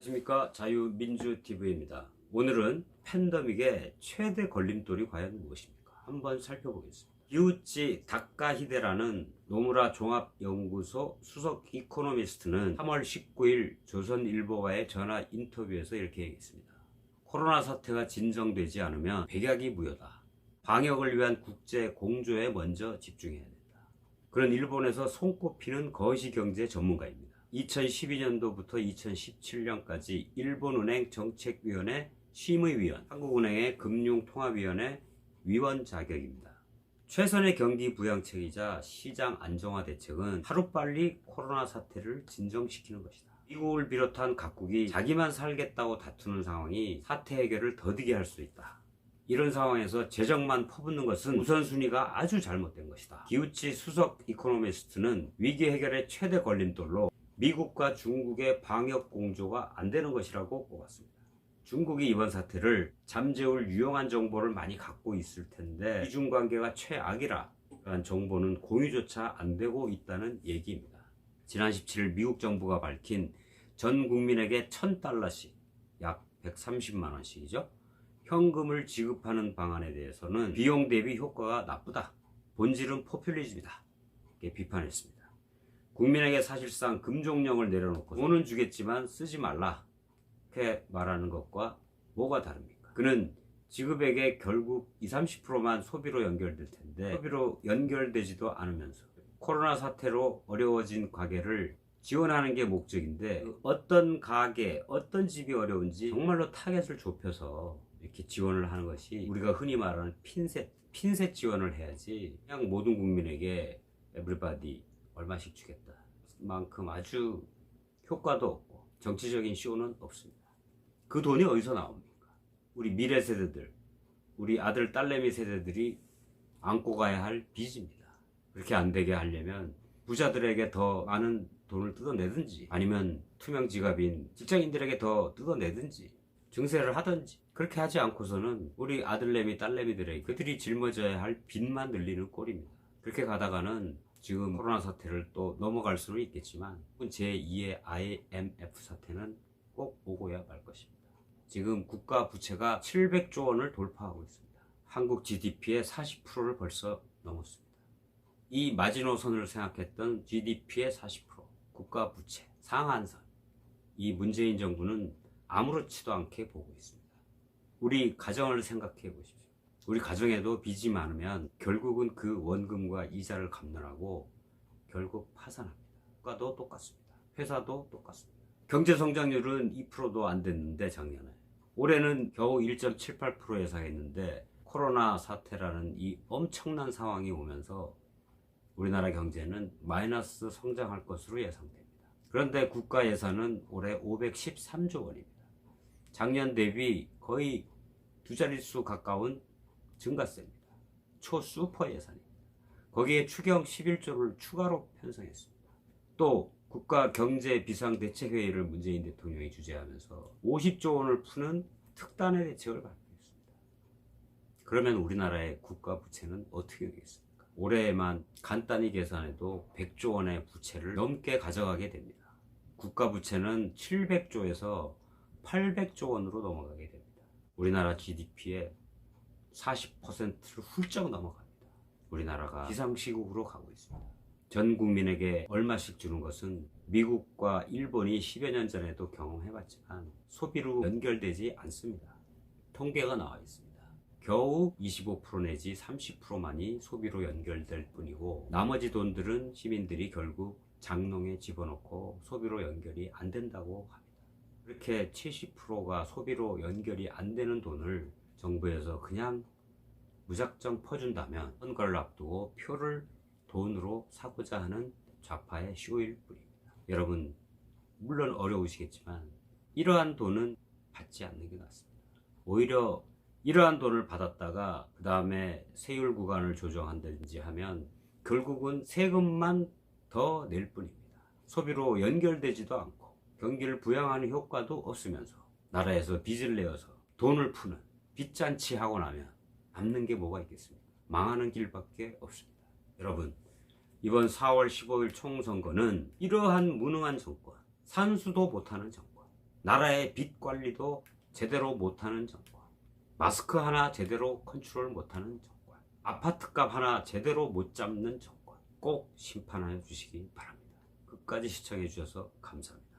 안녕하십니까, 자유민주TV입니다. 오늘은 팬데믹의 최대 걸림돌이 과연 무엇입니까? 한번 살펴보겠습니다. 기우치 다카히데라는 노무라 종합연구소 수석 이코노미스트는 3월 19일 조선일보와의 전화 인터뷰에서 이렇게 얘기했습니다. 코로나 사태가 진정되지 않으면 백약이 무효다. 방역을 위한 국제 공조에 먼저 집중해야 된다. 그런 일본에서 손꼽히는 거시경제 전문가입니다. 2012년도부터 2017년까지 일본은행 정책위원회 심의위원, 한국은행의 금융통합위원회 위원 자격입니다. 최선의 경기 부양책이자 시장 안정화 대책은 하루빨리 코로나 사태를 진정시키는 것이다. 미국을 비롯한 각국이 자기만 살겠다고 다투는 상황이 사태 해결을 더디게 할 수 있다. 이런 상황에서 재정만 퍼붓는 것은 우선순위가 아주 잘못된 것이다. 기우치 수석 이코노미스트는 위기 해결의 최대 걸림돌로 미국과 중국의 방역 공조가 안 되는 것이라고 꼽았습니다. 중국이 이번 사태를 잠재울 유용한 정보를 많이 갖고 있을 텐데 미중 관계가 최악이라 그런 정보는 공유조차 안 되고 있다는 얘기입니다. 지난 17일 미국 정부가 밝힌 전 국민에게 $1,000씩 약 130만 원씩이죠. 현금을 지급하는 방안에 대해서는 비용 대비 효과가 나쁘다. 본질은 포퓰리즘이다. 이렇게 비판했습니다. 국민에게 사실상 금종령을 내려놓고 돈은 주겠지만 쓰지 말라. 이렇게 말하는 것과 뭐가 다릅니까? 그는 지급액의 결국 20-30%만 소비로 연결될 텐데 소비로 연결되지도 않으면서 코로나 사태로 어려워진 가게를 지원하는 게 목적인데 어떤 가게, 어떤 집이 어려운지 정말로 타겟을 좁혀서 이렇게 지원을 하는 것이 우리가 흔히 말하는 핀셋 지원을 해야지 그냥 모든 국민에게 everybody 얼마씩 주겠다 만큼 아주 효과도 없고 정치적인 쇼는 없습니다. 그 돈이 어디서 나옵니까? 우리 미래 세대들, 우리 아들 딸내미 세대들이 안고 가야 할 빚입니다. 그렇게 안 되게 하려면 부자들에게 더 많은 돈을 뜯어내든지 아니면 투명 지갑인 직장인들에게 더 뜯어내든지 증세를 하든지 그렇게 하지 않고서는 우리 아들내미 딸내미들에게 그들이 짊어져야 할 빚만 늘리는 꼴입니다. 그렇게 가다가는 지금 코로나 사태를 또 넘어갈 수는 있겠지만 제2의 IMF 사태는 꼭 오고야 말 것입니다. 지금 국가 부채가 700조 원을 돌파하고 있습니다. 한국 GDP의 40%를 벌써 넘었습니다. 이 마지노선을 생각했던 GDP의 40%, 국가 부채, 상한선. 이 문재인 정부는 아무렇지도 않게 보고 있습니다. 우리 가정을 생각해 보십시오. 우리 가정에도 빚이 많으면 결국은 그 원금과 이자를 갚느라고 결국 파산합니다. 국가도 똑같습니다. 회사도 똑같습니다. 경제 성장률은 2%도 안 됐는데 작년에 올해는 겨우 1.78% 예상했는데 코로나 사태라는 이 엄청난 상황이 오면서 우리나라 경제는 마이너스 성장할 것으로 예상됩니다. 그런데 국가 예산은 올해 513조 원입니다. 작년 대비 거의 두 자릿수 가까운 증가세입니다. 초슈퍼 예산입니다. 거기에 추경 11조를 추가로 편성했습니다. 또 국가 경제 비상대책회의를 문재인 대통령이 주재하면서 50조 원을 푸는 특단의 대책을 발표했습니다. 그러면 우리나라의 국가 부채는 어떻게 되겠습니까? 올해에만 간단히 계산해도 100조 원의 부채를 넘게 가져가게 됩니다. 국가 부채는 700조에서 800조 원으로 넘어가게 됩니다. 우리나라 GDP의 40%를 훌쩍 넘어갑니다. 우리나라가 비상시국으로 가고 있습니다. 전 국민에게 얼마씩 주는 것은 미국과 일본이 10여 년 전에도 경험해봤지만 소비로 연결되지 않습니다. 통계가 나와 있습니다. 겨우 25% 내지 30%만이 소비로 연결될 뿐이고 나머지 돈들은 시민들이 결국 장롱에 집어넣고 소비로 연결이 안 된다고 합니다. 이렇게 70%가 소비로 연결이 안 되는 돈을 정부에서 그냥 무작정 퍼준다면 선거를 앞두고 표를 돈으로 사고자 하는 좌파의 쇼일 뿐입니다. 여러분 물론 어려우시겠지만 이러한 돈은 받지 않는 게 낫습니다. 오히려 이러한 돈을 받았다가 그 다음에 세율 구간을 조정한다든지 하면 결국은 세금만 더 낼 뿐입니다. 소비로 연결되지도 않고 경기를 부양하는 효과도 없으면서 나라에서 빚을 내어서 돈을 푸는 빚잔치 하고 나면 남는 게 뭐가 있겠습니까? 망하는 길밖에 없습니다. 여러분 이번 4월 15일 총선거는 이러한 무능한 정권, 산수도 못하는 정권, 나라의 빚 관리도 제대로 못하는 정권, 마스크 하나 제대로 컨트롤 못하는 정권, 아파트값 하나 제대로 못 잡는 정권, 꼭 심판해 주시기 바랍니다. 끝까지 시청해 주셔서 감사합니다.